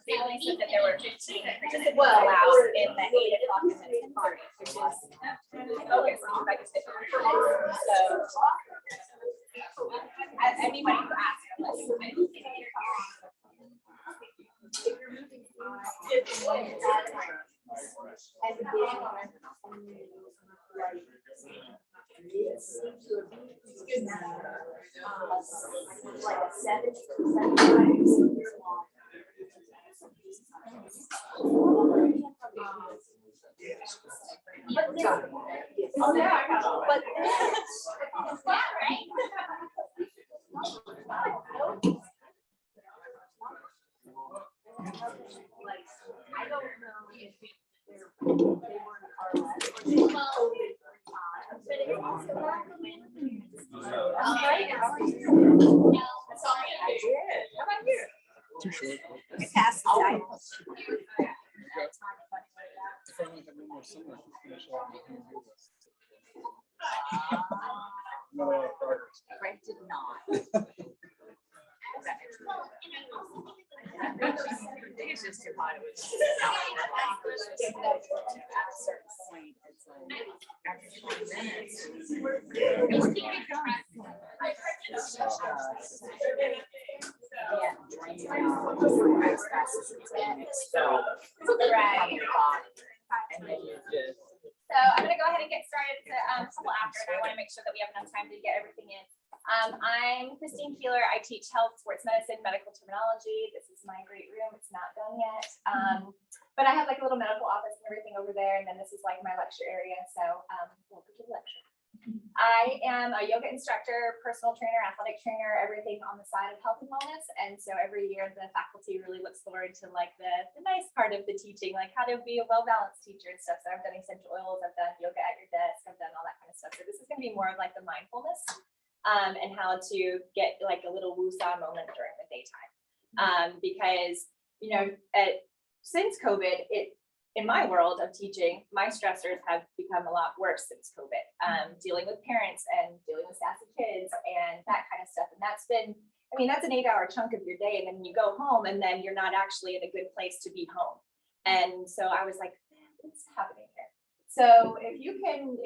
They only said that there were 15 participants allowed in the 8 o'clock and the 10:30, which is okay. So I just did. So anybody who asks, unless I don't know if they weren't but it's also back when. Right. How are you? That's all I did. How about you? Too short. You passed the diet. No progress. Frank did not. It's just too hot. It was just at a certain point, it's like after 20 minutes. Yeah, drain out as fast as it's getting expelled. Right. And then you just. So I'm gonna go ahead and get started. It's a couple after, and I want to make sure that we have enough time to get everything in. I'm Christine Keeler. I teach health, sports medicine, medical terminology. This is my great room. It's not done yet. But I have like a little medical office and everything over there. And then this is like my lecture area. So welcome to the lecture. I am a yoga instructor, personal trainer, athletic trainer, everything on the side of health and wellness. And so every year the faculty really looks forward to like the nice part of the teaching, like how to be a well-balanced teacher and stuff. So I've done essential oils, I've done yoga at your desk, I've done all that kind of stuff. So this is going to be more of like the mindfulness and how to get like a little woo-saw moment during the daytime. Because, you know, since COVID, in my world of teaching, my stressors have become a lot worse since COVID, dealing with parents and dealing with sassy kids and that kind of stuff. And that's been, I mean, that's an 8-hour chunk of your day. And then you go home and then you're not actually in a good place to be home. And so I was like, what's happening here? So if you can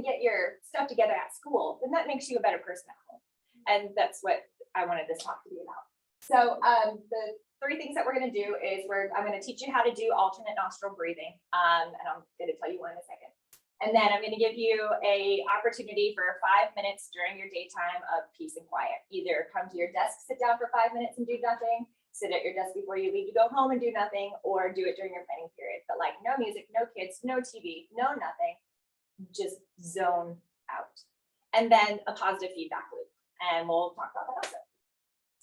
get your stuff together at school, then that makes you a better person at home. And that's what I wanted this talk to be about. So the 3 things that we're going to do is I'm going to teach you how to do alternate nostril breathing. And I'm going to tell you one in a second. And then I'm going to give you a opportunity for 5 minutes during your daytime of peace and quiet. Either come to your desk, sit down for 5 minutes and do nothing, sit at your desk before you leave to go home and do nothing, or do it during your planning period. But like no music, no kids, no TV, no nothing, just zone out. And then a positive feedback loop. And we'll talk about that also.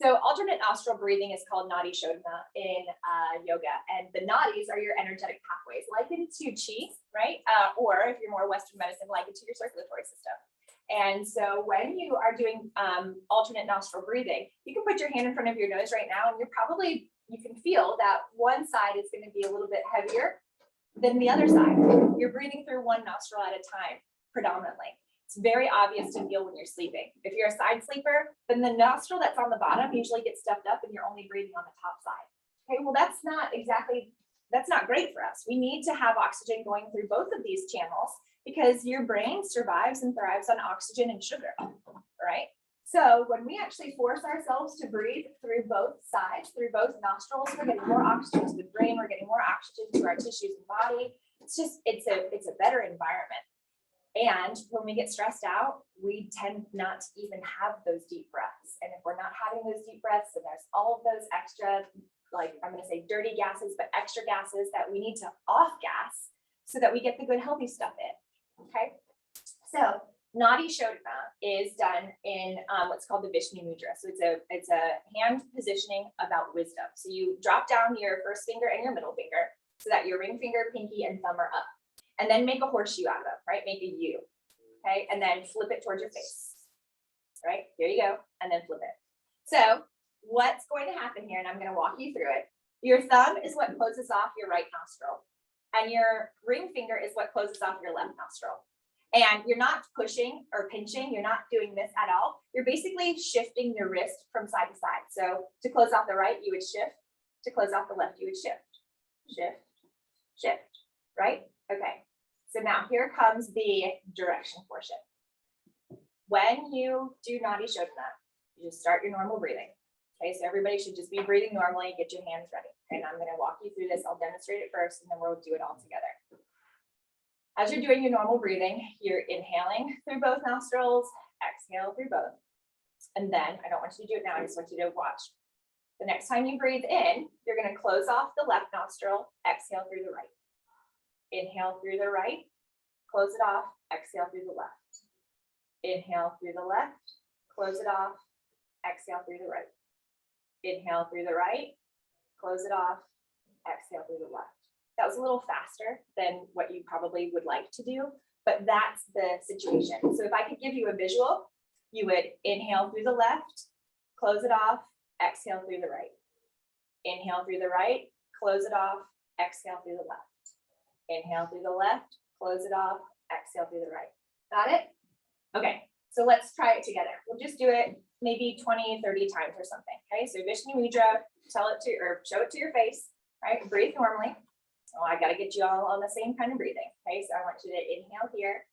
So alternate nostril breathing is called Nadi Shodhana in yoga. And the nadis are your energetic pathways, likened to chi, right? Or if you're more Western medicine, likened to your circulatory system. And so when you are doing alternate nostril breathing, you can put your hand in front of your nose right now, and you can feel that one side is going to be a little bit heavier than the other side. You're breathing through one nostril at a time, predominantly. It's very obvious to feel when you're sleeping. If you're a side sleeper, then the nostril that's on the bottom usually gets stuffed up and you're only breathing on the top side. Okay, well, that's not great for us. We need to have oxygen going through both of these channels because your brain survives and thrives on oxygen and sugar, right? So when we actually force ourselves to breathe through both sides, through both nostrils, we're getting more oxygen to the brain, we're getting more oxygen to our tissues and body. It's a better environment. And when we get stressed out, we tend not to even have those deep breaths. And if we're not having those deep breaths, then there's all of those extra, like I'm going to say dirty gases, but extra gases that we need to off gas so that we get the good healthy stuff in. Okay. So Nadi Shodhana is done in what's called the Vishnu Mudra. So it's a hand positioning about wisdom. So you drop down your first finger and your middle finger so that your ring finger, pinky, and thumb are up. And then make a horseshoe out of them, right? Make a U, okay? And then flip it towards your face, right? Here you go, and then flip it. So what's going to happen here, and I'm gonna walk you through it. Your thumb is what closes off your right nostril, and your ring finger is what closes off your left nostril. And you're not pushing or pinching, you're not doing this at all. You're basically shifting your wrist from side to side. So to close off the right, you would shift, To close off the left, you would shift, shift, shift, right? Okay, so now here comes the direction portion. When you do Nadi Shodhana, you just start your normal breathing. Okay, so everybody should just be breathing normally, get your hands ready. And I'm gonna walk you through this. I'll demonstrate it first and then we'll do it all together. As you're doing your normal breathing, you're inhaling through both nostrils, exhale through both. And then, I don't want you to do it now, I just want you to watch. The next time you breathe in, you're gonna close off the left nostril, exhale through the right. Inhale through the right, close it off, exhale through the left. Inhale through the left, close it off, exhale through the right. Inhale through the right, close it off, exhale through the left. That was a little faster than what you probably would like to do, but that's the situation. So if I could give you a visual, you would inhale through the left, close it off, exhale through the right. Inhale through the right, close it off, exhale through the left. Inhale through the left, close it off, exhale through the right. Got it? Okay, so let's try it together. We'll just do it maybe 20, 30 times or something. Okay, so Vishnu Mudra, tell it to, or show it to your face, right? Breathe normally. Oh, I gotta get you all on the same kind of breathing. Okay, so I want you to inhale here,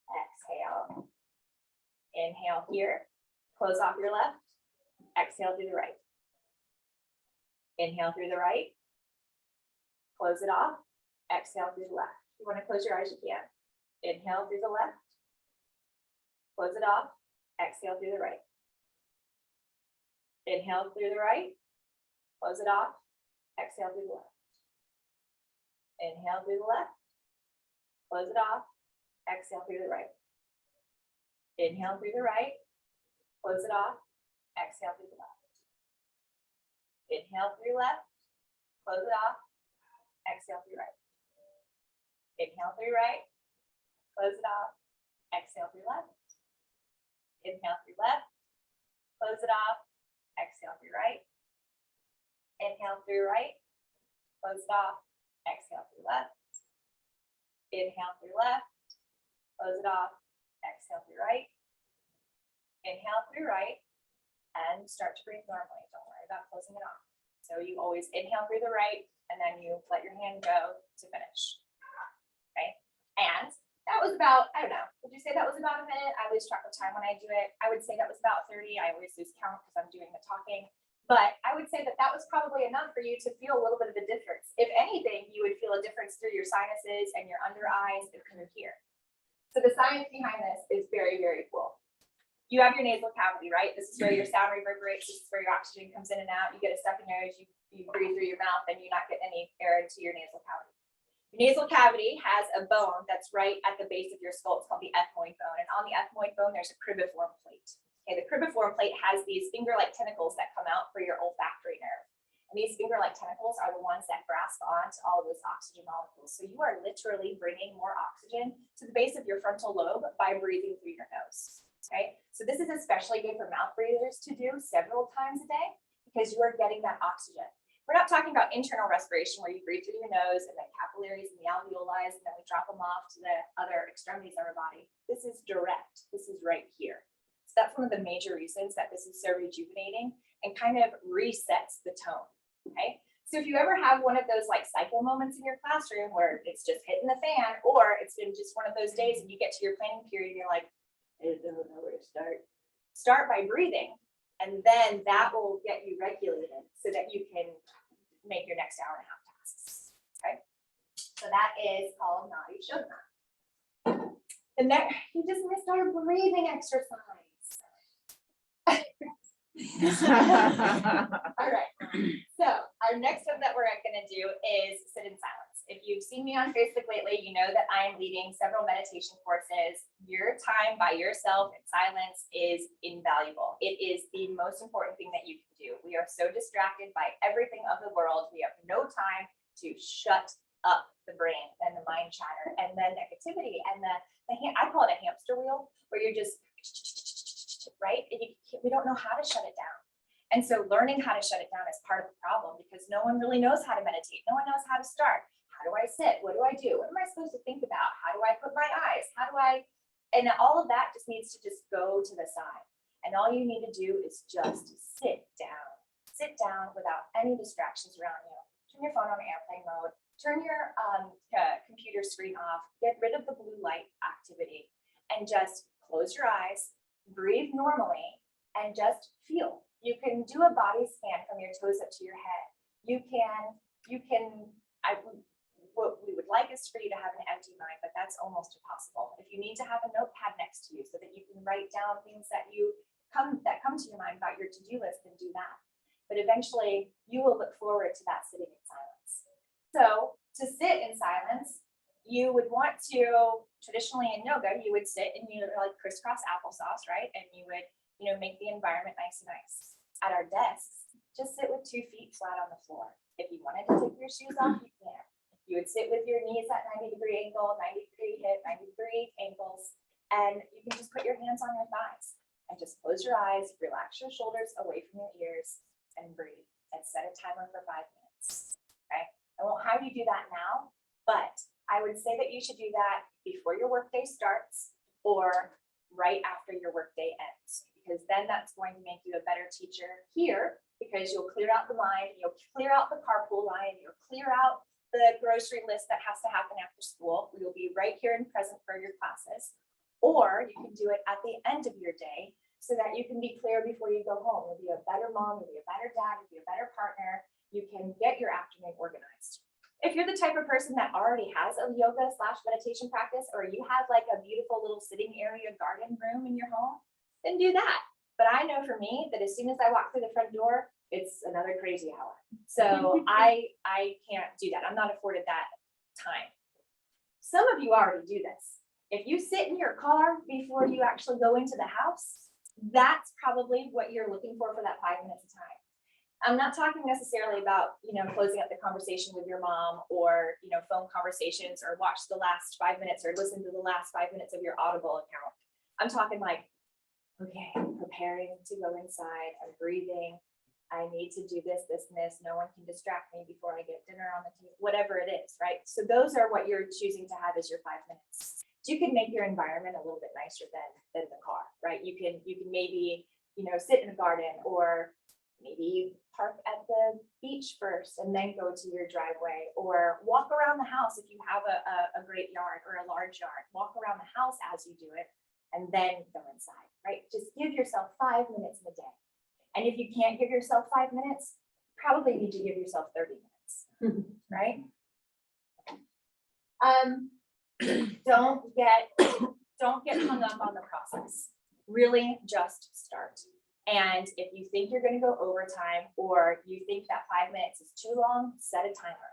exhale, inhale here, close off your left, exhale through the right. Inhale through the right, close it off, exhale through the left. If you want to close your eyes, you can. Inhale through the left, close it off, exhale through the right. Inhale through the right, close it off, exhale through the left. Inhale through the left, close it off, exhale through the right. Inhale through the right, close it off, exhale through the left. Inhale through left, close it off, exhale through right. Inhale through right, close it off, exhale through left. Inhale through left, close it off, exhale through right. Inhale through right, close it off, exhale through left. Inhale through left, close it off, exhale through right. Inhale through right, and start to breathe normally. Don't worry about closing it off. So you always inhale through the right, and then you let your hand go to finish. Okay, and that was about, I don't know, would you say that was about a minute? I lose track of time when I do it. I would say that was about 30. I always lose count because I'm doing the talking. But I would say that that was probably enough for you to feel a little bit of a difference. If anything, you would feel a difference through your sinuses and your under eyes and through here. So the science behind this is very, very cool. You have your nasal cavity, right? This is where your sound reverberates. This is where your oxygen comes in and out. You get a stuffy nose, you breathe through your mouth, and you're not getting any air into your nasal cavity. Your nasal cavity has a bone that's right at the base of your skull. It's called the ethmoid bone. And on the ethmoid bone, there's a cribriform plate. Okay, the cribriform plate has these finger-like tentacles that come out for your olfactory nerve. And these finger-like tentacles are the ones that grasp onto all of those oxygen molecules. So you are literally bringing more oxygen to the base of your frontal lobe by breathing through your nose. Okay, so this is especially good for mouth breathers to do several times a day because you are getting that oxygen. We're not talking about internal respiration where you breathe through your nose and the capillaries and the alveoli, and then we drop them off to the other extremities of our body. This is direct. This is right here. So that's one of the major reasons that this is so rejuvenating and kind of resets the tone. Okay. So if you ever have one of those like cycle moments in your classroom where it's just hitting the fan, or it's been just one of those days and you get to your planning period and you're like, I don't know where to start. Start by breathing, and then that will get you regulated so that you can make your next hour and a half tasks. Okay. So that is called Nadi Shodhana. The next, you just missed our breathing exercise. All right. So our next one that we're going to do is sit in silence. If you've seen me on Facebook lately, you know that I am leading several meditation courses. Your time by yourself in silence is invaluable. It is the most important thing that you can do. We are so distracted by everything of the world. We have no time to shut up the brain and the mind chatter and the negativity and I call it a hamster wheel, where you're just right? And we don't know how to shut it down. And so learning how to shut it down is part of the problem because no one really knows how to meditate. No one knows how to start. How do I sit? What do I do? What am I supposed to think about? How do I put my eyes? And all of that just needs to just go to the side. And all you need to do is just sit down. sit down without any distractions around you. Turn your phone on airplane mode, turn your computer screen off, get rid of the blue light activity, and just close your eyes, breathe normally, and just feel. You can do a body scan from your toes up to your head. What we would like is for you to have an empty mind, but that's almost impossible. If you need to have a notepad next to you so that you can write down things that come to your mind about your to-do list, then do that. But eventually you will look forward to that sitting in silence. So to sit in silence, you would want to, traditionally in yoga, you would sit and you like crisscross applesauce, right? And you would, make the environment nice and nice. At our desks, just sit with 2 feet flat on the floor. If you wanted to take your shoes off, you can. You would sit with your knees at 90-degree angle, 90-degree hip, 90-degree ankles, and you can just put your hands on your thighs and just close your eyes, relax your shoulders away from your ears, and breathe, and set a timer for 5 minutes, okay? I won't have you do that now, but I would say that you should do that before your workday starts or right after your workday ends, because then that's going to make you a better teacher here, because you'll clear out the mind, you'll clear out the carpool line, you'll clear out the grocery list that has to happen after school. You'll be right here and present for your classes, or you can do it at the end of your day so that you can be clear before you go home. You'll be a better mom, you'll be a better dad, you'll be a better partner. You can get your afternoon organized. If you're the type of person that already has a yoga / meditation practice, or you have like a beautiful little sitting area garden room in your home, then do that. But I know for me that as soon as I walk through the front door, it's another crazy hour. So I can't do that. I'm not afforded that time. Some of you already do this. If you sit in your car before you actually go into the house, that's probably what you're looking for that 5 minutes of time. I'm not talking necessarily about, closing up the conversation with your mom, or, phone conversations, or watch the last 5 minutes, or listen to the last 5 minutes of your Audible account. I'm talking like, okay, I'm preparing to go inside, I'm breathing, I need to do this, this, and this. No one can distract me before I get dinner on the table, whatever it is, right? So those are what you're choosing to have as your 5 minutes. So you can make your environment a little bit nicer than the car, right? You can maybe, sit in a garden, or maybe you park at the beach first and then go to your driveway, or walk around the house if you have a great yard or a large yard. Walk around the house as you do it, and then go inside, right? Just give yourself 5 minutes in a day. And if you can't give yourself 5 minutes, probably need to give yourself 30 minutes, right? Don't get hung up on the process. Really just start. And if you think you're going to go overtime, or you think that 5 minutes is too long, set a timer.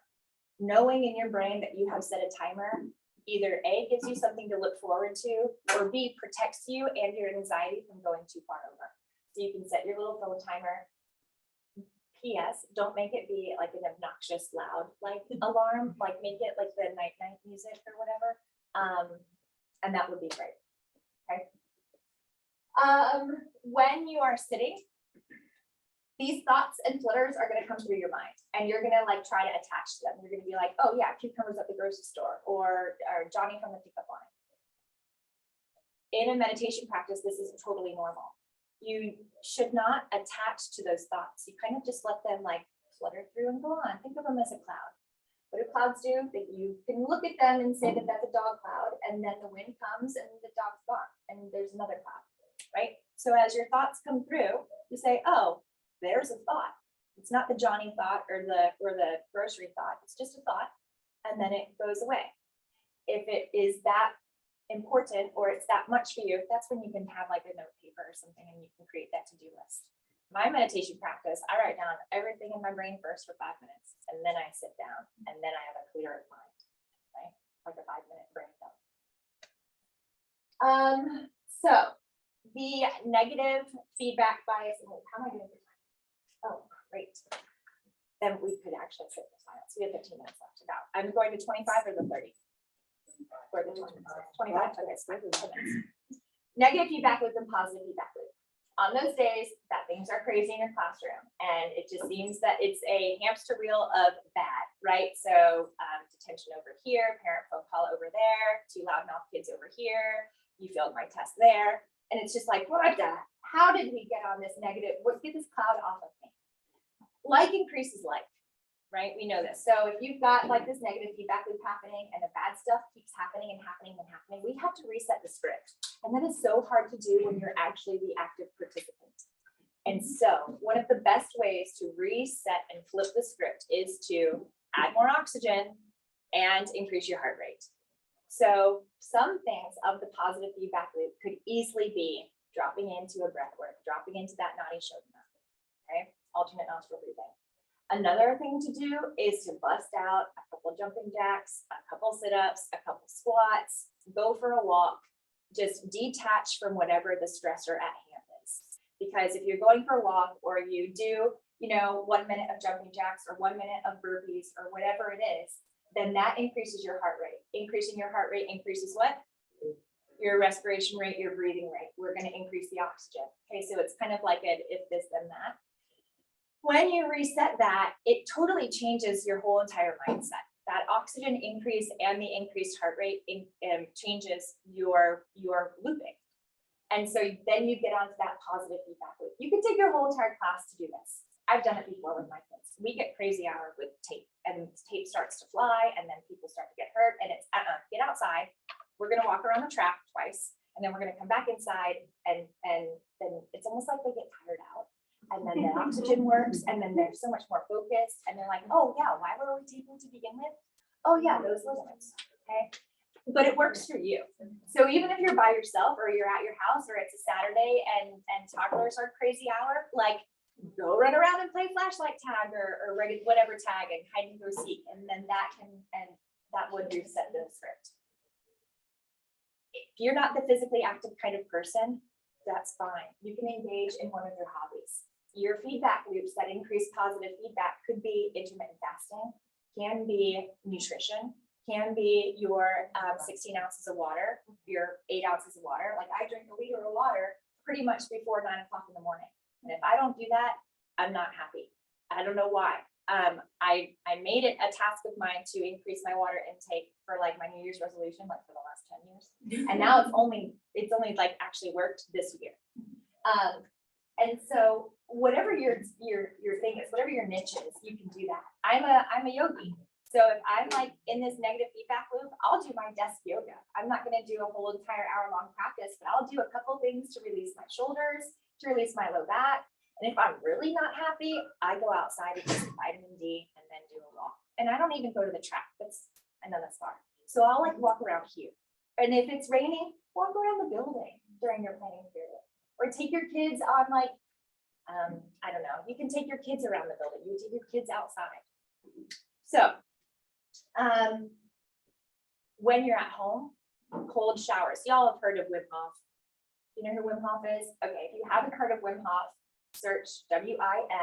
Knowing in your brain that you have set a timer, either A, gives you something to look forward to, or B, protects you and your anxiety from going too far over. So you can set your little phone timer. P.S. Don't make it be like an obnoxious loud alarm. Like make it like the night music or whatever. And that would be great. Okay. When you are sitting, these thoughts and flutters are going to come through your mind, and you're going to try to attach to them. You're going to be like, oh yeah, cucumbers at the grocery store, or Johnny from the pickup line. In a meditation practice, this is totally normal. You should not attach to those thoughts. You kind of just let them flutter through and go on. Think of them as a cloud. What do clouds do? That you can look at them and say that that's a dog cloud, and then the wind comes and the dog's gone, and there's another cloud, right? So as your thoughts come through, you say, oh, there's a thought. It's not the Johnny thought or the grocery thought. It's just a thought, and then it goes away. If it is that important, or it's that much for you, that's when you can have a note paper or something, and you can create that to-do list. My meditation practice, I write down everything in my brain first for 5 minutes, and then I sit down, and then I have a clearer mind, right? Like a 5-minute brain dump. So the negative feedback bias, and how am I doing for time? Oh, great. Then we could actually sit for silence. We have 15 minutes left to go. I'm going to 25 or the 30? Or the 25? Okay, so 10 minutes. Negative feedback loop and positive feedback loop. On those days that things are crazy in your classroom, and it just seems that it's a hamster wheel of bad, right? So detention over here, parent phone call over there, 2 loudmouth kids over here, you failed my test there. And it's just like, how did we get on this negative? Get this cloud off of me. like increases like, right? We know this. So if you've got like this negative feedback loop happening and the bad stuff keeps happening and happening and happening, we have to reset the script. And that is so hard to do when you're actually the active participant. And so one of the best ways to reset and flip the script is to add more oxygen and increase your heart rate. So some things of the positive feedback loop could easily be dropping into a breath work, dropping into that nadi shodhana, okay? Alternate nostril breathing. Another thing to do is to bust out a couple jumping jacks, a couple sit-ups, a couple squats, go for a walk, just detach from whatever the stressor at hand is. Because if you're going for a walk or you do, 1 minute of jumping jacks or 1 minute of burpees or whatever it is, then that increases your heart rate. Increasing your heart rate increases what? Your respiration rate, your breathing rate. We're going to increase the oxygen. Okay, so it's kind of like an if this, then that. When you reset that, it totally changes your whole entire mindset. That oxygen increase and the increased heart rate changes your looping. And so then you get onto that positive feedback loop. You can take your whole entire class to do this. I've done it before with my kids. We get crazy hour with tape, and tape starts to fly, and then people start to get hurt, and it's get outside. We're gonna walk around the track twice, and then we're gonna come back inside, and then it's almost like they get tired out. And then the oxygen works, and then they're so much more focused, and they're like, oh yeah, why were we taping to begin with? Oh yeah, those ligaments, okay? But it works for you. So even if you're by yourself or you're at your house or it's a Saturday and toddlers are crazy hour, like go run around and play flashlight tag or whatever tag and hide and go seek, and then that would reset the script. If you're not the physically active kind of person, that's fine. You can engage in one of your hobbies. Your feedback loops that increase positive feedback could be intermittent fasting, can be nutrition, can be your 16 ounces of water, your 8 ounces of water. Like I drink a liter of water pretty much before 9 o'clock in the morning. And if I don't do that, I'm not happy. I don't know why. I made it a task of mine to increase my water intake for like my New Year's resolution, like for the last 10 years. And now it's only like actually worked this year. And so whatever your thing is, whatever your niche is, you can do that. I'm a yogi. So if I'm like in this negative feedback loop, I'll do my desk yoga. I'm not going to do a whole entire hour-long practice, but I'll do a couple things to release my shoulders, to release my low back. And if I'm really not happy, I go outside and get some vitamin D and then do a walk. And I don't even go to the track. I know that's far. So I'll like walk around here. And if it's raining, walk around the building during your planning period. Or take your kids on like, I don't know, you can take your kids around the building. You take your kids outside. So when you're at home, cold showers. Y'all have heard of Wim Hof. You know who Wim Hof is? Okay, if you haven't heard of Wim Hof, search WIMHOF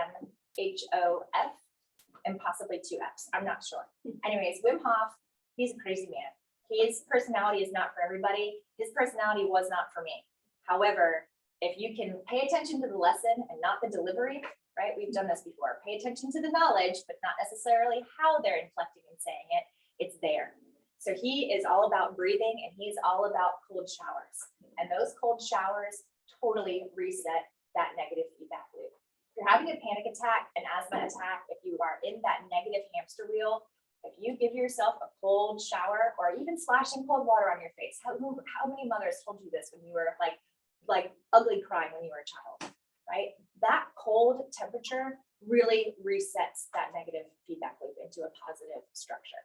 and possibly 2 F's. I'm not sure. Anyways, Wim Hof, he's a crazy man. His personality is not for everybody. His personality was not for me. However, if you can pay attention to the lesson and not the delivery, right? We've done this before. Pay attention to the knowledge, but not necessarily how they're inflecting and saying it. It's there. So he is all about breathing and he's all about cold showers. And those cold showers totally reset that negative feedback loop. If you're having a panic attack, an asthma attack, if you are in that negative hamster wheel, if you give yourself a cold shower or even splashing cold water on your face, how many mothers told you this when you were like ugly crying when you were a child, right? That cold temperature really resets that negative feedback loop into a positive structure.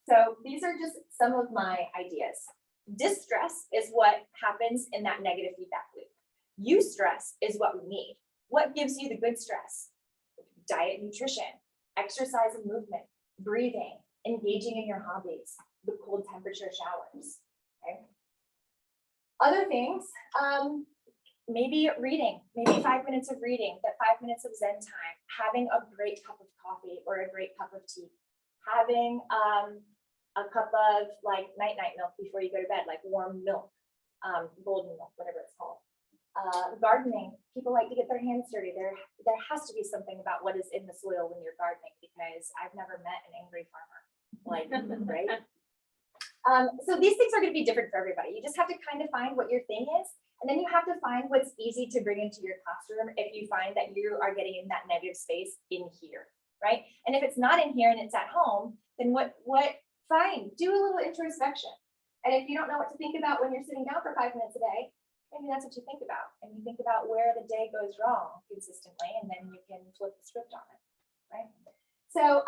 So these are just some of my ideas. Distress is what happens in that negative feedback loop. Eustress is what we need. What gives you the good stress? Diet, nutrition, exercise and movement, breathing, engaging in your hobbies, the cold temperature showers, okay? Other things, maybe reading, maybe 5 minutes of reading, that 5 minutes of Zen time, having a great cup of coffee or a great cup of tea, having a cup of like night milk before you go to bed, like warm milk, golden milk, whatever it's called. Gardening, people like to get their hands dirty. There has to be something about what is in the soil when you're gardening, because I've never met an angry farmer, like, right? So these things are going to be different for everybody. You just have to kind of find what your thing is, and then you have to find what's easy to bring into your classroom if you find that you are getting in that negative space in here, right? And if it's not in here and it's at home, then fine, do a little introspection. And if you don't know what to think about when you're sitting down for 5 minutes a day, maybe that's what you think about. And you think about where the day goes wrong consistently, and then you can flip the script on it, right? So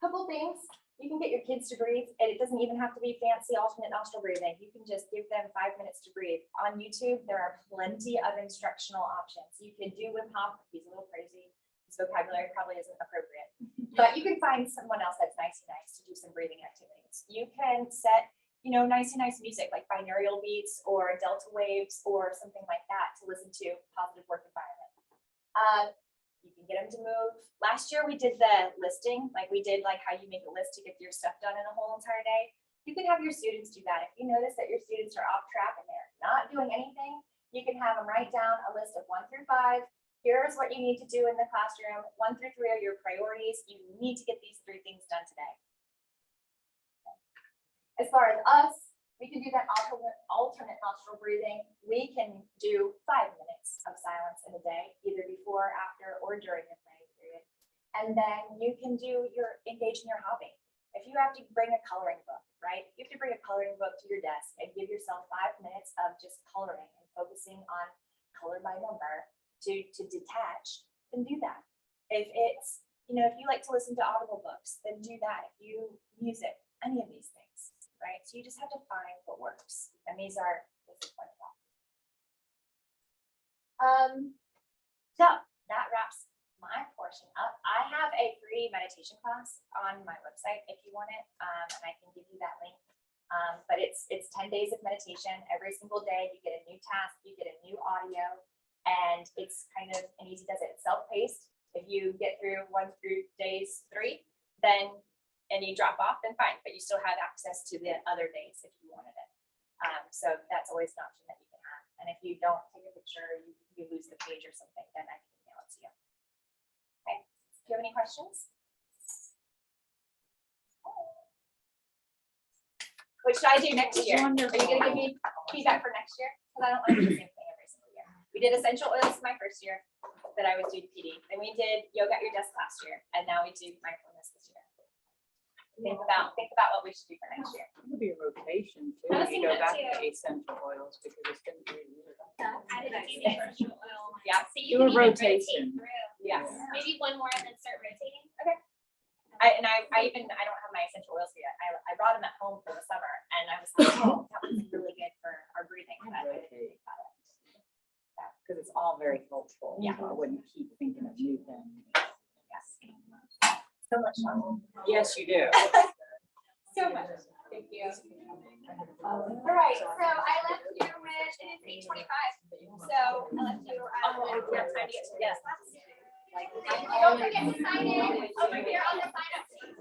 couple things. You can get your kids to breathe, and it doesn't even have to be fancy alternate nostril breathing. You can just give them 5 minutes to breathe. On YouTube, there are plenty of instructional options. You can do Wim Hof if he's a little crazy. His vocabulary probably isn't appropriate, but you can find someone else that's nice to do some breathing activities. You can set, nice music like binaural beats or delta waves or something like that to listen to positive work environment. You can get them to move. Last year we did the listing, like how you make a list to get your stuff done in a whole entire day. You can have your students do that. If you notice that your students are off track and they're not doing anything, you can have them write down a list of 1 through 5. Here's what you need to do in the classroom. 1 through 3 are your priorities. You need to get these 3 things done today. As far as us, we can do that alternate nostril breathing. We can do 5 minutes of silence in a day, either before, after, or during the planning period. And then you can engage in your hobby. If you have to bring a coloring book, right? You have to bring a coloring book to your desk and give yourself 5 minutes of just coloring and focusing on color by number to detach, then do that. If it's, if you like to listen to audible books, then do that. If you music, any of these things. Right? So you just have to find what works. And this is one of them. So that wraps my portion up. I have a free meditation class on my website if you want it. And I can give you that link. But it's 10 days of meditation. Every single day you get a new task, you get a new audio, and it's kind of an easy does it. It's self-paced. If you get through 1 through days 3, then and you drop off, then fine, but you still have access to the other days if you wanted it. So that's always an option that you can have. And if you don't take a picture, you lose the page or something, then I can email it to you. Okay, do you have any questions? What should I do next year? Are you going to give me feedback for next year? Because I don't want to do the same thing every single year. We did essential oils my first year that I was doing PD. Then we did yoga at your desk last year, and now we do mindfulness this year. Think about what we should do for next year. It could be a rotation too. I was You thinking go that back too. to essential oils because it's going to be really I didn't do the essential oil. Yeah. So you Do a can even rotation. rotate through. Yes. Maybe one more and then start rotating. I don't have my essential oils yet. I brought them at home for the summer, and I was like, oh, that was really good for our breathing. But I didn't think about it. because it's all very helpful. Yeah. I wouldn't keep thinking of new things. Yes. So much fun. Yes, you do. So much. Thank you. All right, so I left you with, it is 8:25. So I left you. We have time to get to this. Don't forget to sign in over here on the sign up sheet.